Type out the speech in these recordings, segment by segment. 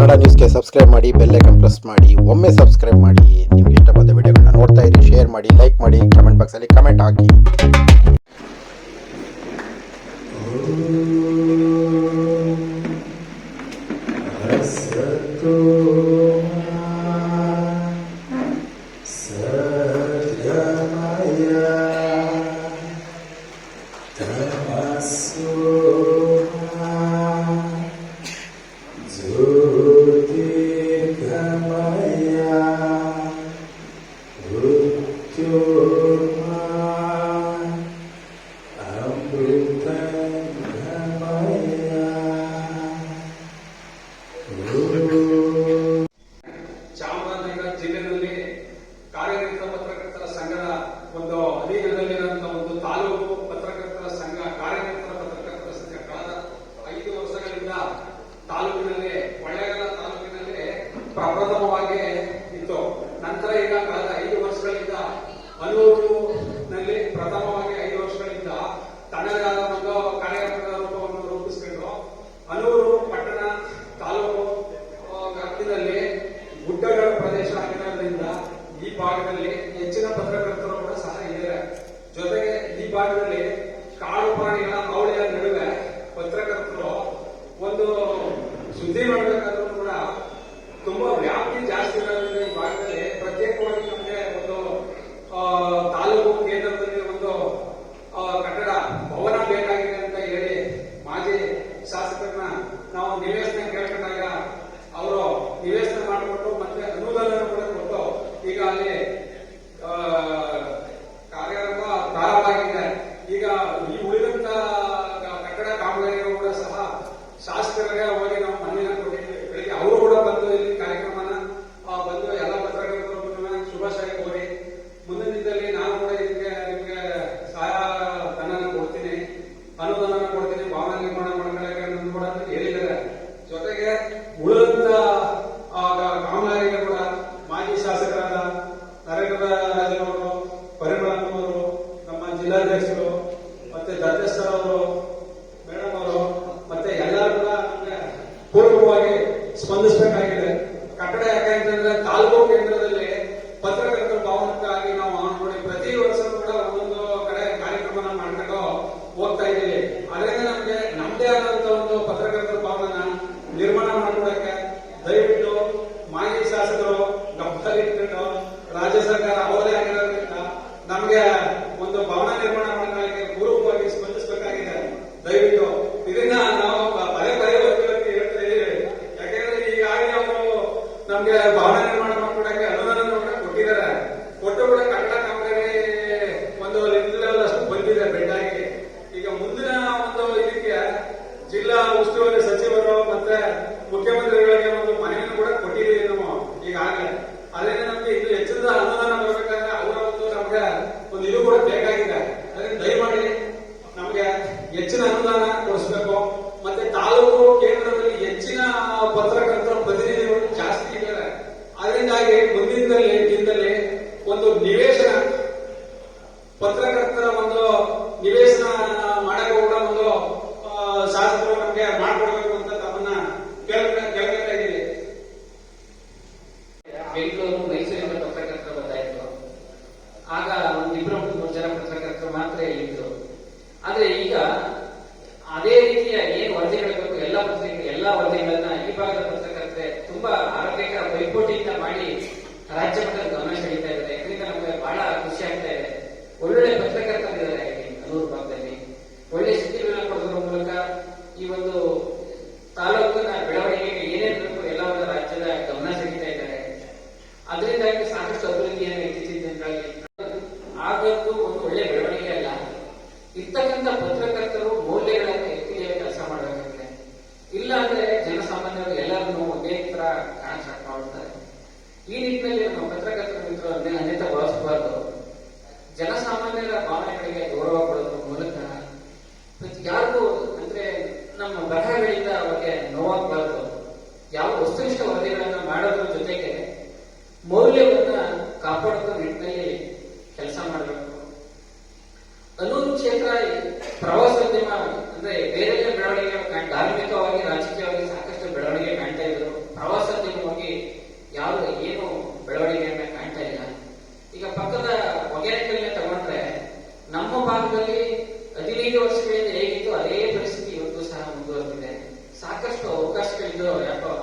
ಕನ್ನಡ ನ್ಯೂಸ್ಗೆ ಸಬ್ಸ್ಕ್ರೈಬ್ ಮಾಡಿ, bell icon press ಮಾಡಿ. ಒಮ್ಮೆ ಸಬ್ಸ್ಕ್ರೈಬ್ ಮಾಡಿ. ನಿಮಗೆ ಇಷ್ಟ ಬಂದ ವಿಡಿಯೋಗಳನ್ನ ನೋಡ್ತಾ ಇರಿ, ಶೇರ್ ಮಾಡಿ, ಲೈಕ್ ಮಾಡಿ, ಕಮೆಂಟ್ ಬಾಕ್ಸಲ್ಲಿ ಕಮೆಂಟ್ ಹಾಕಿ. ಚಾಮರಾಜನಗರ ಜಿಲ್ಲೆಯಲ್ಲಿ ಕಾರ್ಯನಿರತ ಪತ್ರಕರ್ತರ ಸಂಘದ ಒಂದು ಅಧೀನದಲ್ಲಿರುವಂತಹ ಒಂದು ತಾಲೂಕು ಪತ್ರಕರ್ತರ ಸಂಘ, ಕಾರ್ಯನಿರತ ಪತ್ರಕರ್ತರ ಸಂಘ ಕಳೆದ 5 ವರ್ಷಗಳಿಂದ ತಾಲೂಕಿನಲ್ಲಿ, ಕೊಳ್ಳೇಗಾಲ ತಾಲೂಕಿನಲ್ಲಿ ಪ್ರಪ್ರಥಮವಾಗಿ ಇತ್ತು. ನಂತರ ಈಗ ಕಳೆದ 5 ವರ್ಷಗಳಿಂದ ಅನೂರಿನಲ್ಲಿ ಪ್ರಥಮವಾಗಿ 5 ವರ್ಷಗಳಿಂದ ತನ್ನದಾದ ಒಂದು ಕಾರ್ಯಕ್ರಮದ ರೂಪವನ್ನು ರೂಪಿಸಿಕೊಂಡು ಅನೂರು ಪಟ್ಟಣ ತಾಲೂಕು ವ್ಯಾಪ್ತಿಯಲ್ಲಿ ಗುಡ್ಡಗಳ ಪ್ರದೇಶ ಆಗಿರೋದ್ರಿಂದ ಈ ಭಾಗದಲ್ಲಿ ಹೆಚ್ಚಿನ ಪತ್ರಕರ್ತರು ಕೂಡ ಸಹ ಇದ್ದಾರೆ. ಜೊತೆಗೆ ಈ ಭಾಗದಲ್ಲಿ ಕಾಡು ಪ್ರಾಣಿಗಳ ಅವಳಿಯ ನಡುವೆ ಪತ್ರಕರ್ತರು ಒಂದು ಸುದ್ದಿ ಮಾಡಬೇಕಾದ್ರೂ ಕೂಡ ತುಂಬಾ ವ್ಯಾಪ್ತಿ ಜಾಸ್ತಿ ಇರೋದ್ರಿಂದ ಈ ಭಾಗದಲ್ಲಿ ಪ್ರತ್ಯೇಕವಾಗಿ ನಮಗೆ ಒಂದು ತಾಲೂಕು ಕೇಂದ್ರದಲ್ಲಿ ಒಂದು ಕಟ್ಟಡ ಭವನ ಬೇಕಾಗಿದೆ ಅಂತ ಹೇಳಿ ಮಾಜಿ ಶಾಸಕರನ್ನ ನಾವು ನಿವೇಶನ ಕೇಳ್ಕೊಂಡಾಗ ಅವರು ನಿವೇಶನ ಮಾಡಿಕೊಟ್ಟು ಮತ್ತೆ ಅನುದಾನ ಕೂಡ ಕೊಟ್ಟು ಈಗ ಅಲ್ಲಿ ಕಾರ್ಯಕ್ರಮ ಪ್ರಾರಂಭವಾಗಿದೆ. ಈಗ ಈ ಉಳಿದಂತ ಕಟ್ಟಡ ಕಾಮಗಾರಿಗಳು ಕೂಡ ಸಹ ಶಾಸಕರಿಗೆ ಹೋಗಿ ನಾವು ಮನವಿನ ಕೊಟ್ಟಿದ್ದೀವಿ. ಬೆಳಿಗ್ಗೆ ಅವರು ಕೂಡ ಬಂದು ಇಲ್ಲಿ ಕಾರ್ಯಕ್ರಮನ ಬಂದು ಎಲ್ಲ ಪತ್ರಕರ್ತರು ಶುಭಾಶಯ ಕೋರಿ ಮುಂದಿನ ದಿನದಲ್ಲಿ ನಾನು ಕೂಡ ಇದಕ್ಕೆ ನಿಮಗೆ ಸಹಾಯ ಧನ ಕೊಡ್ತೀನಿ, ಅನುದಾನ ಕೊಡ್ತೀನಿ, ಭವನ ನಿರ್ಮಾಣ ಮಾಡ್ಕೊಳ್ಳೋಕೆ ಕೂಡ ಹೇಳಿದ್ದಾರೆ. ಜೊತೆಗೆ ಉಳಿದಂತ ಕಾಮಗಾರಿಗೆ ಕೂಡ ಮಾಜಿ ಶಾಸಕರಾದ ನರೇಂದ್ರ ರಾಜನವರು, ಪರಿಮಳವರು, ನಮ್ಮ ಜಿಲ್ಲಾಧ್ಯಕ್ಷರು, ಮತ್ತೆ ದತ್ತೇಶ್ವರ ಅವರು, ಮೇಡಮ್ ಅವರು, ಮತ್ತೆ ಎಲ್ಲರೂ ಕೂಡ ನಮಗೆ ಪೂರ್ವಕವಾಗಿ ಸ್ಪಂದಿಸಬೇಕಾಗಿದೆ. ಕಟ್ಟಡ ಯಾಕಂತಂದ್ರೆ ತಾಲೂಕು ಕೇಂದ್ರದಲ್ಲಿ ಪತ್ರಕರ್ತರ ಭವನಕ್ಕಾಗಿ ನಾವು ನೋಡಿ ಪ್ರತಿ ವರ್ಷ ಕೂಡ ಒಂದೊಂದು ಕಡೆ ಕಾರ್ಯಕ್ರಮ ಮಾಡ್ಕೊಂಡು ಹೋಗ್ತಾ ಇದ್ದೀವಿ. ಅದರಿಂದ ನಮಗೆ ನಮ್ಮದೇ ಆದಂತ ಒಂದು ಪತ್ರಕರ್ತರ ಭವನ ನಿರ್ಮಾಣ ಮಾಡ್ಕೊಡಕ್ಕೆ ದಯವಿಟ್ಟು ಮಾಜಿ ಶಾಸಕರು ಗಮನದಲ್ಲಿ ಇಟ್ಕೊಂಡು ರಾಜ್ಯ ಸರ್ಕಾರ ಅವರೇ ಆಗಿರೋದ್ರಿಂದ ನಮಗೆ ಒಂದು ಭವನ ನಿರ್ಮಾಣ ಮಾಡೋಕ್ಕೆ ಪೂರ್ವಕವಾಗಿ ಸ್ಪಂದಿಸಬೇಕಾಗಿದೆ. ದಯವಿಟ್ಟು ಇದನ್ನ ನಾವು ಪದೇ ಪದೇ ಹೇಳ್ತಾ ಇದ್ದೀವಿ. ಯಾಕೆಂದ್ರೆ ಈಗಾಗಲೇ ಅವರು ನಮ್ಗೆ ಭವನ ನಿರ್ಮಾಣ ಮಾಡ್ಕೊಡಕ್ಕೆ ಅನುದಾನ ಕೂಡ ಕೊಟ್ಟಿದ್ದಾರೆ. ಕೊಟ್ಟು ಕೂಡ ಕಟ್ಟಡ ಕಾಮಗಾರಿ ಒಂದು ಲೆವೆಲ್ ಅಷ್ಟು ಬಂದಿದೆ ಬೆಡ್ಡಾಗಿ. ಈಗ ಮುಂದಿನ ಒಂದು ಇದಕ್ಕೆ ಜಿಲ್ಲಾ ಉಸ್ತುವಾರಿ ಸಚಿವರು ಮತ್ತೆ ಮುಖ್ಯಮಂತ್ರಿಗಳಿಗೆ ಒಂದು ಮನವಿಯನ್ನು ಕೂಡ ಕೊಟ್ಟಿದ್ದೀವಿ ನಾವು ಈಗಾಗಲೇ. ಅದರಿಂದ ನಮ್ಗೆ ಇದು ಹೆಚ್ಚಿನ ಅನುದಾನ ಬರಬೇಕಾದ್ರೆ ಅವರ ಒಂದು ನಮ್ಗೆ ಒಂದು ಇದು ಕೂಡ ಬೇಕಾಗಿದೆ. ಅದರಿಂದ ದಯಮಾಡಿ ನಮ್ಗೆ ಹೆಚ್ಚಿನ ಅನುದಾನ ಕೊಡಿಸಬೇಕು. ಮತ್ತೆ ತಾಲೂಕು ಕೇಂದ್ರದಲ್ಲಿ ಹೆಚ್ಚಿನ ಪತ್ರಕರ್ತರ ಪ್ರತಿನಿಧಿಗಳು ಜಾಸ್ತಿ ಇದ್ದಾರೆ. ಅದರಿಂದಾಗಿ ಮುಂದಿನ ದಿನದಲ್ಲಿ ಒಂದು ನಿವೇಶನ, ಪತ್ರಕರ್ತರ ಒಂದು ನಿವೇಶನ ಮಾಡಕ್ಕೆ ಕೂಡ ಒಂದು ಶಾಸಕರು ನಮಗೆ ಮಾಡಿಕೊಡ್ಬೇಕು ಅಂತ ತಮ್ಮನ್ನ ಕೇಳ್ತಾ ಇದ್ದೀವಿ. ಬೆಂಗಳೂರು, ಮೈಸೂರಿನ ಪತ್ರಕರ್ತರು ಬರ್ತಾಯಿದ್ರು. ಆಗ ಒಂದು 2-3 ಜನ ಪತ್ರಕರ್ತರು ಮಾತ್ರ ಇದ್ರು. ಆದ್ರೆ ಈಗ ಅದೇ ರೀತಿಯ ಏನ್ ವರದಿಗಳು ಎಲ್ಲ ಪತ್ರಿಕೆ ಎಲ್ಲ ವರದಿಗಳನ್ನ ಈ ಭಾಗದ ಪತ್ರಕರ್ತರೆ ತುಂಬಾ ಆರೋಗ್ಯಕರ ಪೈಪೋಟಿಯಿಂದ ಮಾಡಿ ರಾಜ್ಯ ಮಟ್ಟದ ಗಮನ ಸೆಳೀತಾ ಇದ್ದಾರೆ. ಇದರಿಂದ ನಮಗೆ ಬಹಳ ಖುಷಿ ಆಗ್ತಾ ಇದೆ. ಒಳ್ಳೊಳ್ಳೆ ಪತ್ರಕರ್ತರಿದ್ದಾರೆ ಅನೂರು ಭಾಗದಲ್ಲಿ. ಒಳ್ಳೆ ಸುದ್ದಿಗಳನ್ನ ಕೊಡೋದ್ರ ಮೂಲಕ ಈ ಒಂದು ತಾಲೂಕಿನ ಬೆಳವಣಿಗೆಗೆ ಏನೇನು ಬೇಕು ಎಲ್ಲವನ್ನ ರಾಜ್ಯದ ಗಮನ ಸೆಳೀತಾ ಇದ್ದಾರೆ. ಅದರಿಂದಾಗಿ ಸಾಕಷ್ಟು ಅಭಿವೃದ್ಧಿಯನ್ನು ಇತ್ತೀಚಿನ ದಿನಗಳಲ್ಲಿ ಆಗದ್ದು ಒಂದು ಒಳ್ಳೆ ಬೆಳವಣಿಗೆ ಅಲ್ಲ. ಇರ್ತಕ್ಕಂಥ ಪತ್ರಕರ್ತರು ಮೌಲ್ಯಗಳನ್ನು ಎತ್ತಿ ಕೆಲಸ ಮಾಡಬೇಕಾಗಿದೆ. ಇಲ್ಲ ಅಂದ್ರೆ ಜನಸಾಮಾನ್ಯರು ಎಲ್ಲರನ್ನೂ ಒಂದೇ ತರ ಕಾಣಿಸ್ಟಾಕ್ ಮಾಡ್ತಾರೆ. ಈ ನಿಟ್ಟಿನಲ್ಲಿ ನಮ್ಮ ಪತ್ರಕರ್ತರ ಮಿತ್ರರನ್ನೇ ಅನ್ಯತಾ ಬಳಸಬಾರದು. ಜನಸಾಮಾನ್ಯರ ಭಾವನೆಗಳಿಗೆ ಗೌರವ ಕೊಡೋದ್ರ ಮೂಲಕ ಯಾರಿಗೂ ಅಂದ್ರೆ ನಮ್ಮ ಬರಹಗಳಿಂದ ಅವರಿಗೆ ನೋವಾಗಬಾರದು. ಯಾವ ವಸ್ತುನಿಷ್ಠ ವರದಿಗಳನ್ನ ಮಾಡೋದ್ರ ಜೊತೆಗೆ ಮೌಲ್ಯವನ್ನ ಕಾಪಾಡೋದ್ರ ನಿಟ್ಟಿನಲ್ಲಿ ಕೆಲಸ ಮಾಡಬೇಕು. ಅನೂರು ಕ್ಷೇತ್ರ ಪ್ರವಾಸೋದ್ಯಮ ಅಂದ್ರೆ ಬೇರೆ ಬೆಳವಣಿಗೆ ಧಾರ್ಮಿಕವಾಗಿ, ರಾಜಕೀಯವಾಗಿ ಸಾಕಷ್ಟು ಬೆಳವಣಿಗೆ ಕಾಣ್ತಾ ಇದ್ರು. ಪ್ರವಾಸ ಇದು ಯಾಕೋ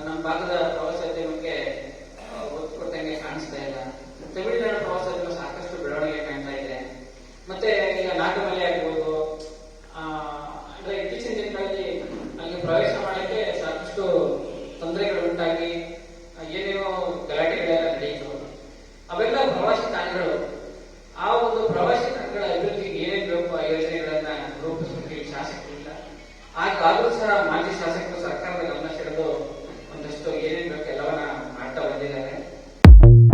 ನಮ್ಮ ಭಾಗದ ಪ್ರವಾಸೋದ್ಯಮಕ್ಕೆ ಒತ್ತು ಕೊಟ್ಟಂಗೆ ಕಾಣಿಸ್ತಾ ಇಲ್ಲ. ತಮಿಳುನಾಡು ಪ್ರವಾಸೋದ್ಯಮ ಸಾಕಷ್ಟು ಬೆಳವಣಿಗೆ ಕಾಣ್ತಾ ಇದೆ. ಮತ್ತೆ ಈಗ ನಾಗಮಲೆ ಆಗ್ಬೋದು, ಅಂದ್ರೆ ಇತ್ತೀಚಿನ ದಿನಗಳಲ್ಲಿ ಅಲ್ಲಿ ಪ್ರವೇಶ ಮಾಡಲಿಕ್ಕೆ ಸಾಕಷ್ಟು ತೊಂದರೆಗಳು ಉಂಟಾಗಿ ಏನೇನೋ ಗಲಾಟೆಗಳೆಲ್ಲ ನಡೆಯಿತು. ಅವೆಲ್ಲ ಪ್ರವಾಸಿ ತಾಣಗಳು. ಆ ಒಂದು ಪ್ರವಾಸಿ ತಾಣಗಳ ಅಭಿವೃದ್ಧಿಗೆ ಏನೇನು ಬೇಕು ಆ ಯೋಜನೆಗಳನ್ನ ರೂಪಿಸಲಿಕ್ಕೆ ಶಾಸಕರಿಲ್ಲ. ಆದ್ರೂ ಸಹ ಮಾಜಿ ಶಾಸಕರು ಸರ್ಕಾರದ ಗಮನ ಸೆಳೆದು ಒಂದಷ್ಟು ಏನೇನು ಬೇಕು ಎಲ್ಲವನ್ನ ಮಾಡ್ತಾ ಬಂದಿದ್ದಾರೆ.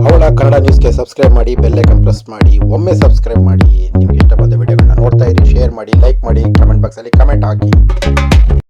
ಅವಳ ಕನ್ನಡ ನ್ಯೂಸ್ಗೆ ಸಬ್ಸ್ಕ್ರೈಬ್ ಮಾಡಿ, ಬೆಲ್ ಐಕನ್ ಪ್ರೆಸ್ ಮಾಡಿ. ಒಮ್ಮೆ ಸಬ್ಸ್ಕ್ರೈಬ್ ಮಾಡಿ. ನಿಮ್ಗೆ ಇಷ್ಟ ಬಂದ ವಿಡಿಯೋಗಳನ್ನ ನೋಡ್ತಾ ಇರಿ, ಶೇರ್ ಮಾಡಿ, ಲೈಕ್ ಮಾಡಿ, ಕಮೆಂಟ್ ಬಾಕ್ಸಲ್ಲಿ ಕಮೆಂಟ್ ಹಾಕಿ.